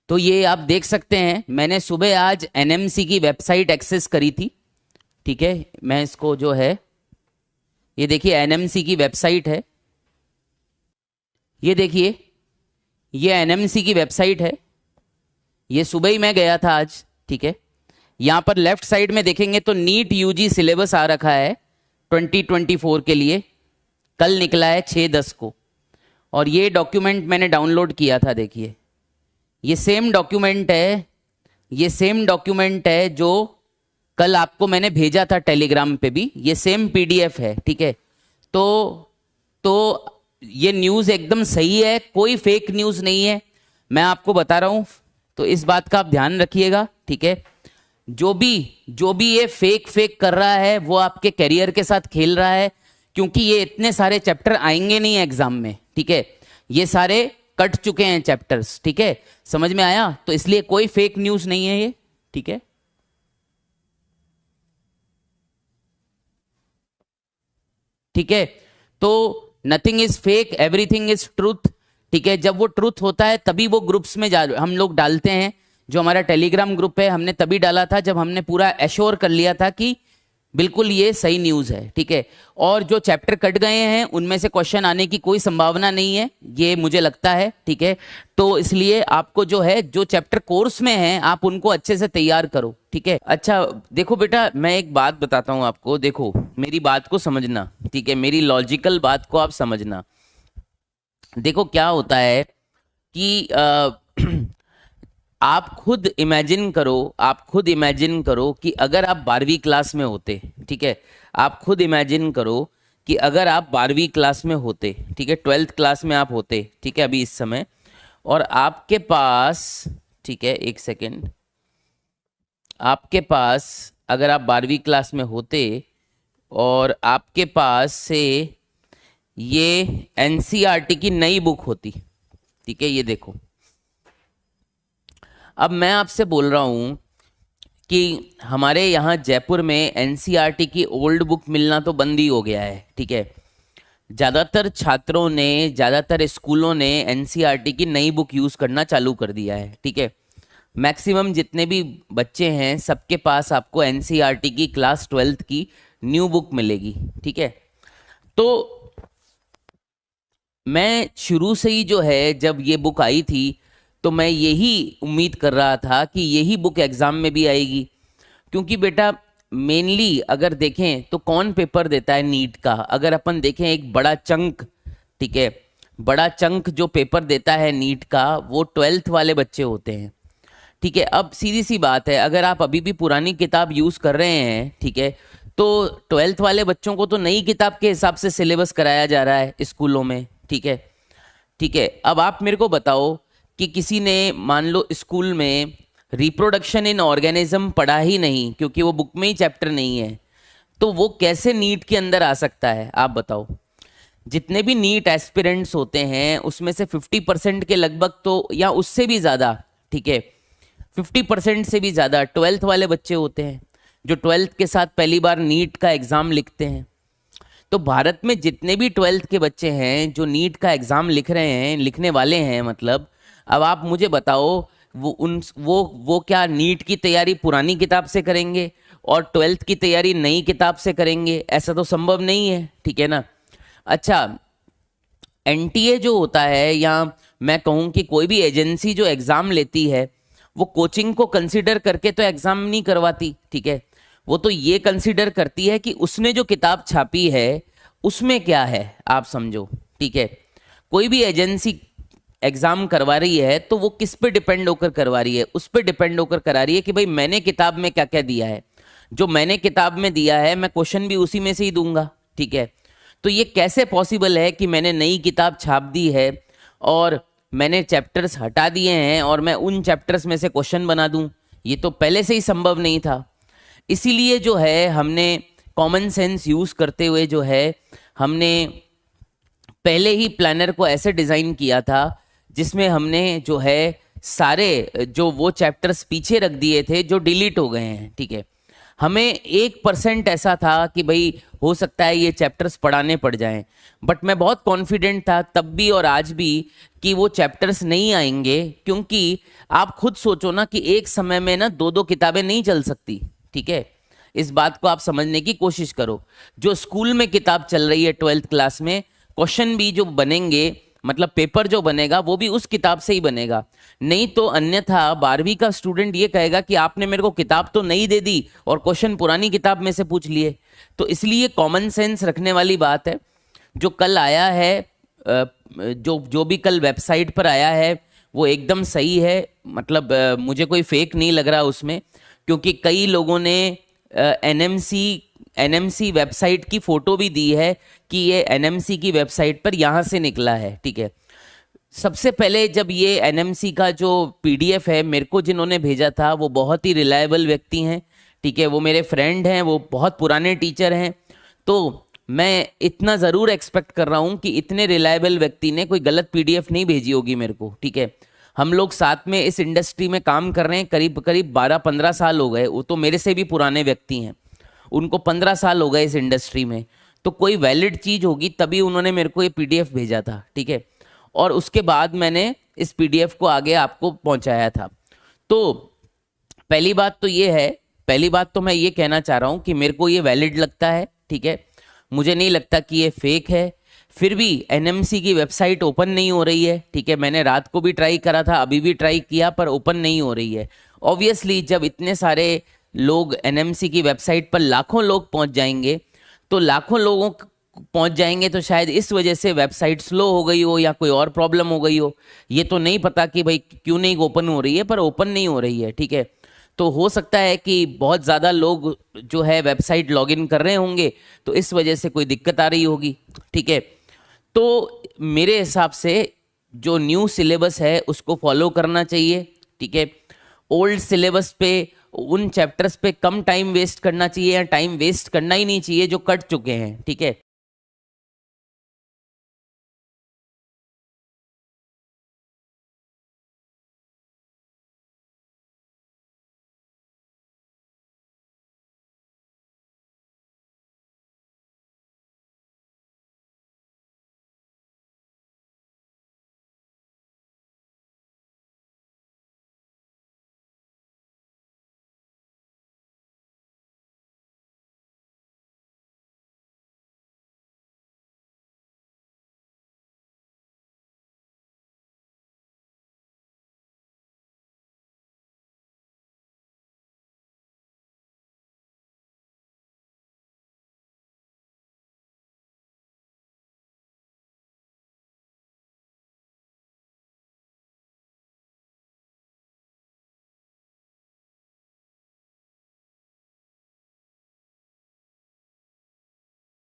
तो ये आप देख सकते हैं, मैंने सुबह आज एनएमसी की वेबसाइट एक्सेस करी थी। ठीक है, मैं इसको जो है, ये देखिए एनएमसी की वेबसाइट है, ये देखिए ये एनएमसी की वेबसाइट है। ये सुबह ही मैं गया था आज। ठीक है, यहाँ पर लेफ्ट साइड में देखेंगे तो नीट यूजी सिलेबस आ रखा है 2024 के लिए। कल निकला है 6/10 को। और ये डॉक्यूमेंट मैंने डाउनलोड किया था, देखिए ये सेम डॉक्यूमेंट है, ये सेम डॉक्यूमेंट है जो कल आपको मैंने भेजा था टेलीग्राम पे भी, ये सेम पीडीएफ है। ठीक है, तो ये न्यूज़ एकदम सही है, कोई फेक न्यूज़ नहीं है, मैं आपको बता रहा हूँ। तो इस बात का आप ध्यान रखिएगा। ठीक है, जो भी ये फेक कर रहा है वो आपके करियर के साथ खेल रहा है, क्योंकि ये इतने सारे चैप्टर आएंगे नहीं एग्जाम में। ठीक है, ये सारे कट चुके हैं चैप्टर्स। ठीक है, समझ में आया? तो इसलिए कोई फेक न्यूज़ नहीं है ये। ठीक है, ठीक है, तो nothing is fake, everything is truth. ठीक है, जब वो ट्रूथ होता है तभी वो ग्रुप्स में हम लोग डालते हैं। जो हमारा टेलीग्राम ग्रुप है, हमने तभी डाला था जब हमने पूरा एश्योर कर लिया था कि बिल्कुल ये सही न्यूज़ है। ठीक है, और जो चैप्टर कट गए हैं उनमें से क्वेश्चन आने की कोई संभावना नहीं है, ये मुझे लगता है। ठीक है, तो इसलिए आपको जो है, जो चैप्टर कोर्स में है आप उनको अच्छे से तैयार करो। ठीक है, अच्छा देखो बेटा, मैं एक बात बताता हूँ आपको, देखो मेरी बात को समझना। ठीक है, मेरी लॉजिकल बात को आप समझना। देखो क्या होता है कि आप खुद इमेजिन करो, आप खुद इमेजिन करो कि अगर आप 12वीं क्लास में होते। ठीक है, आप खुद इमेजिन करो कि अगर आप 12वीं क्लास में होते, ठीक है, 12th क्लास में आप होते, ठीक है, अभी इस समय, और आपके पास, ठीक है, एक सेकेंड, आपके पास अगर आप 12वीं क्लास में होते और आपके पास से ये एनसीईआरटी की नई बुक होती। ठीक है, ये देखो, अब मैं आपसे बोल रहा हूँ कि हमारे यहाँ जयपुर में एनसीईआरटी की ओल्ड बुक मिलना तो बंद ही हो गया है। ठीक है, ज़्यादातर छात्रों ने, ज़्यादातर स्कूलों ने एनसीईआरटी की नई बुक यूज़ करना चालू कर दिया है। ठीक है, मैक्सिमम जितने भी बच्चे हैं सबके पास आपको एनसीईआरटी की क्लास 12th की न्यू बुक मिलेगी। ठीक है, तो मैं शुरू से ही जो है, जब ये बुक आई थी तो मैं यही उम्मीद कर रहा था कि यही बुक एग्ज़ाम में भी आएगी। क्योंकि बेटा मेनली अगर देखें तो कौन पेपर देता है नीट का, अगर अपन देखें एक बड़ा चंक, ठीक है, बड़ा चंक जो पेपर देता है नीट का वो 12th वाले बच्चे होते हैं। ठीक है, अब सीधी सी बात है, अगर आप अभी भी पुरानी किताब यूज़ कर रहे हैं, ठीक है, तो 12th वाले बच्चों को तो नई किताब के हिसाब से सिलेबस कराया जा रहा है स्कूलों में। ठीक है, ठीक है, अब आप मेरे को बताओ कि किसी ने मान लो स्कूल में रिप्रोडक्शन इन ऑर्गेनिज्म पढ़ा ही नहीं, क्योंकि वो बुक में ही चैप्टर नहीं है, तो वो कैसे नीट के अंदर आ सकता है? आप बताओ। जितने भी नीट एस्पिरेंट्स होते हैं उसमें से 50% के लगभग तो, या उससे भी ज़्यादा, ठीक है, 50% से भी ज़्यादा 12th वाले बच्चे होते हैं जो 12th के साथ पहली बार नीट का एग्ज़ाम लिखते हैं। तो भारत में जितने भी 12th के बच्चे हैं जो नीट का एग्ज़ाम लिख रहे हैं, लिखने वाले हैं मतलब, अब आप मुझे बताओ वो क्या नीट की तैयारी पुरानी किताब से करेंगे और 12th की तैयारी नई किताब से करेंगे? ऐसा तो संभव नहीं है। ठीक है ना? अच्छा, एनटीए जो होता है, या मैं कहूँ कि कोई भी एजेंसी जो एग्ज़ाम लेती है, वो कोचिंग को कंसिडर करके तो एग्ज़ाम नहीं करवाती। ठीक है, वो तो ये कंसिडर करती है कि उसने जो किताब छापी है उसमें क्या है, आप समझो। ठीक है, कोई भी एजेंसी एग्ज़ाम करवा रही है तो वो किस पे डिपेंड होकर करवा रही है? उस पे डिपेंड होकर करा रही है कि भाई मैंने किताब में क्या क्या दिया है, जो मैंने किताब में दिया है मैं क्वेश्चन भी उसी में से ही दूंगा। ठीक है, तो ये कैसे पॉसिबल है कि मैंने नई किताब छाप दी है और मैंने चैप्टर्स हटा दिए हैं और मैं उन चैप्टर्स में से क्वेश्चन बना दूं? ये तो पहले से ही संभव नहीं था। इसीलिए जो है हमने कॉमन सेंस यूज़ करते हुए जो है हमने पहले ही प्लानर को ऐसे डिज़ाइन किया था जिसमें हमने जो है सारे जो वो चैप्टर्स पीछे रख दिए थे जो डिलीट हो गए हैं। ठीक है, हमें 1% ऐसा था कि भाई हो सकता है ये चैप्टर्स पढ़ाने पड़ जाएं, बट मैं बहुत कॉन्फिडेंट था तब भी और आज भी कि वो चैप्टर्स नहीं आएंगे, क्योंकि आप खुद सोचो ना कि एक समय में ना दो दो किताबें नहीं चल सकती। ठीक है, इस बात को आप समझने की कोशिश करो। जो स्कूल में किताब चल रही है 12th क्लास में, क्वेश्चन भी जो बनेंगे, मतलब पेपर जो बनेगा वो भी उस किताब से ही बनेगा। नहीं तो अन्यथा 12वीं का स्टूडेंट ये कहेगा कि आपने मेरे को किताब तो नई दे दी और क्वेश्चन पुरानी किताब में से पूछ लिए। तो इसलिए कॉमन सेंस रखने वाली बात है। जो कल आया है, जो जो भी कल वेबसाइट पर आया है वो एकदम सही है। मतलब मुझे कोई फेक नहीं लग रहा उसमें, क्योंकि कई लोगों ने एनएमसी वेबसाइट की फोटो भी दी है कि ये एनएमसी की वेबसाइट पर यहाँ से निकला है। ठीक है, सबसे पहले जब ये एनएमसी का जो पीडीएफ है मेरे को जिन्होंने भेजा था वो बहुत ही रिलायबल व्यक्ति हैं। ठीक है, वो मेरे फ्रेंड हैं, वो बहुत पुराने टीचर हैं। तो मैं इतना ज़रूर एक्सपेक्ट कर रहा हूँ कि इतने रिलायबल व्यक्ति ने कोई गलत पीडीएफ नहीं भेजी होगी मेरे को। ठीक है, हम लोग साथ में इस इंडस्ट्री में काम कर रहे हैं, करीब करीब 12-15 साल हो गए। वो तो मेरे से भी पुराने व्यक्ति हैं, उनको 15 साल हो गए इस इंडस्ट्री में। तो कोई वैलिड चीज़ होगी तभी उन्होंने मेरे को ये पीडीएफ भेजा था। ठीक है, और उसके बाद मैंने इस पीडीएफ को आगे आपको पहुंचाया था। तो पहली बात तो ये है, पहली बात तो मैं ये कहना चाह रहा हूँ कि मेरे को ये वैलिड लगता है। ठीक है, मुझे नहीं लगता कि ये फेक है। फिर भी एनएमसी की वेबसाइट ओपन नहीं हो रही है। ठीक है, मैंने रात को भी ट्राई करा था, अभी भी ट्राई किया, पर ओपन नहीं हो रही है। ऑब्वियसली जब इतने सारे लोग एनएमसी की वेबसाइट पर लाखों लोग पहुंच जाएंगे, तो लाखों लोगों पहुंच जाएंगे तो शायद इस वजह से वेबसाइट स्लो हो गई हो या कोई और प्रॉब्लम हो गई हो। ये तो नहीं पता कि भाई क्यों नहीं ओपन हो रही है, पर ओपन नहीं हो रही है। ठीक है, तो हो सकता है कि बहुत ज़्यादा लोग जो है वेबसाइट लॉगिन कर रहे होंगे, तो इस वजह से कोई दिक्कत आ रही होगी। ठीक है, तो मेरे हिसाब से जो न्यू सिलेबस है उसको फॉलो करना चाहिए। ठीक है, ओल्ड सिलेबस पे, उन चैप्टर्स पे कम टाइम वेस्ट करना चाहिए, या टाइम वेस्ट करना ही नहीं चाहिए जो कट चुके हैं। ठीक है,